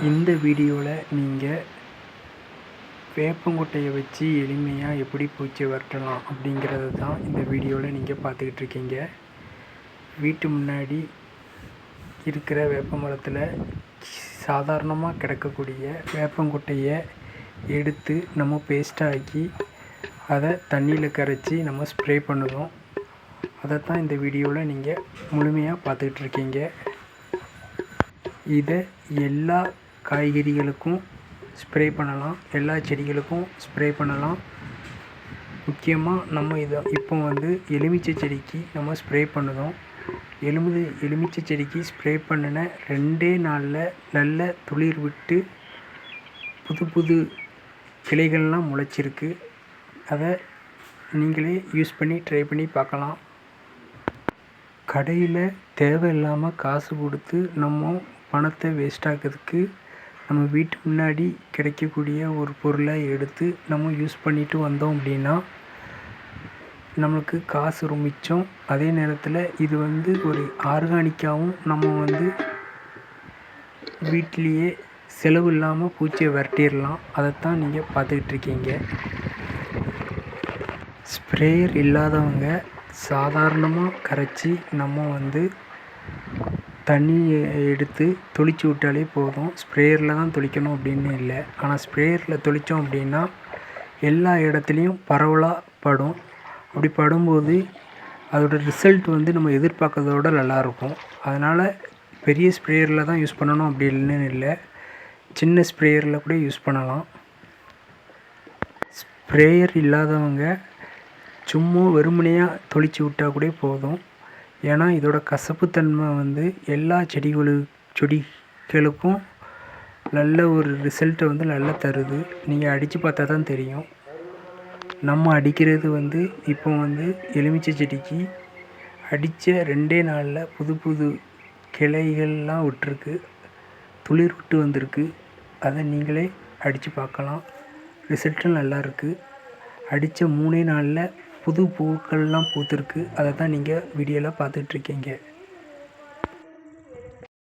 இந்த வீடியோவில் நீங்கள் வேப்பங்கொட்டையை வச்சு எளிமையாக எப்படி பூச்சி விரட்டலாம் அப்படிங்கிறது தான் இந்த வீடியோவில் நீங்கள் பார்த்துக்கிட்டு இருக்கீங்க. வீட்டு முன்னாடி இருக்கிற வேப்ப மரத்தில் சாதாரணமாக கிடக்கக்கூடிய வேப்பங்கொட்டையை எடுத்து நம்ம பேஸ்ட்டாக்கி அதை தண்ணியில் கரைச்சி நம்ம ஸ்ப்ரே பண்ணுவோம். அதை தான் இந்த வீடியோவில் நீங்கள் முழுமையாக பார்த்துக்கிட்டு இருக்கீங்க. இதை எல்லா காய்கறிகளுக்கும் ஸ்ப்ரே பண்ணலாம், எல்லா செடிகளுக்கும் ஸ்ப்ரே பண்ணலாம். முக்கியமாக நம்ம இப்போ எலுமிச்சை செடிக்கு நம்ம ஸ்ப்ரே பண்ணுறோம். எலுமிச்சை செடிக்கு ஸ்ப்ரே பண்ணின 2 நாளில் நல்ல துளிர் விட்டு புது கிளைகள்லாம் முளைச்சிருக்கு. அதை நீங்களே யூஸ் பண்ணி ட்ரை பண்ணி பார்க்கலாம். கடையில் தேவையில்லாமல் காசு கொடுத்து நம்ம பணத்தை வேஸ்ட்டாக்கிறதுக்கு நம்ம வீட்டு முன்னாடி கிடைக்கக்கூடிய ஒரு பொருளை எடுத்து நம்ம யூஸ் பண்ணிட்டு வந்தோம் அப்படின்னா நம்மளுக்கு காசு ரொம்ப மிச்சம். அதே நேரத்தில் இது ஒரு ஆர்கானிக்காகவும் நம்ம வீட்டிலையே செலவு இல்லாமல் பூச்சியை விரட்டிடலாம். அதைத்தான் நீங்கள் பார்த்துக்கிட்டு இருக்கீங்க. ஸ்ப்ரேயர் இல்லாதவங்க சாதாரணமாக கரைச்சி நம்ம தண்ணி எடுத்து தெளித்து விட்டாலே போதும். ஸ்ப்ரேயரில் தான் தெளிக்கணும் அப்படின்னு இல்லை. ஆனால் ஸ்ப்ரேயரில் தெளித்தோம் அப்படின்னா எல்லா இடத்துலையும் பரவலாக படும். அப்படி படும்போது அதோடய ரிசல்ட் நம்ம எதிர்பார்க்கறதோட நல்லாயிருக்கும். அதனால் பெரிய ஸ்ப்ரேயரில் தான் யூஸ் பண்ணணும் அப்படின்னு இல்லை, சின்ன ஸ்ப்ரேயரில் கூட யூஸ் பண்ணலாம். ஸ்ப்ரேயர் இல்லாதவங்க சும்மா வெறுமனையாக தெளித்து விட்டால் கூட போதும். ஏன்னா இதோட கசப்புத்தன்மை எல்லா செடிகளுக்கும் நல்ல ஒரு ரிசல்ட்டை நல்லா தருது. நீங்கள் அடித்து பார்த்தா தான் தெரியும். நம்ம அடிக்கிறது இப்போ எலுமிச்சை செடிக்கு அடித்த 2 நாளில் புது கிளைகள்லாம் விட்டுருக்கு, துளிர் விட்டு வந்திருக்கு. அதை நீங்களே அடித்து பார்க்கலாம். ரிசல்ட்டும் நல்லா இருக்குது. அடித்த 3 நாளில் புது பூக்கள்லாம் பூத்துருக்கு. அதை தான் நீங்கள் வீடியோவில் பார்த்துட்ருக்கீங்க.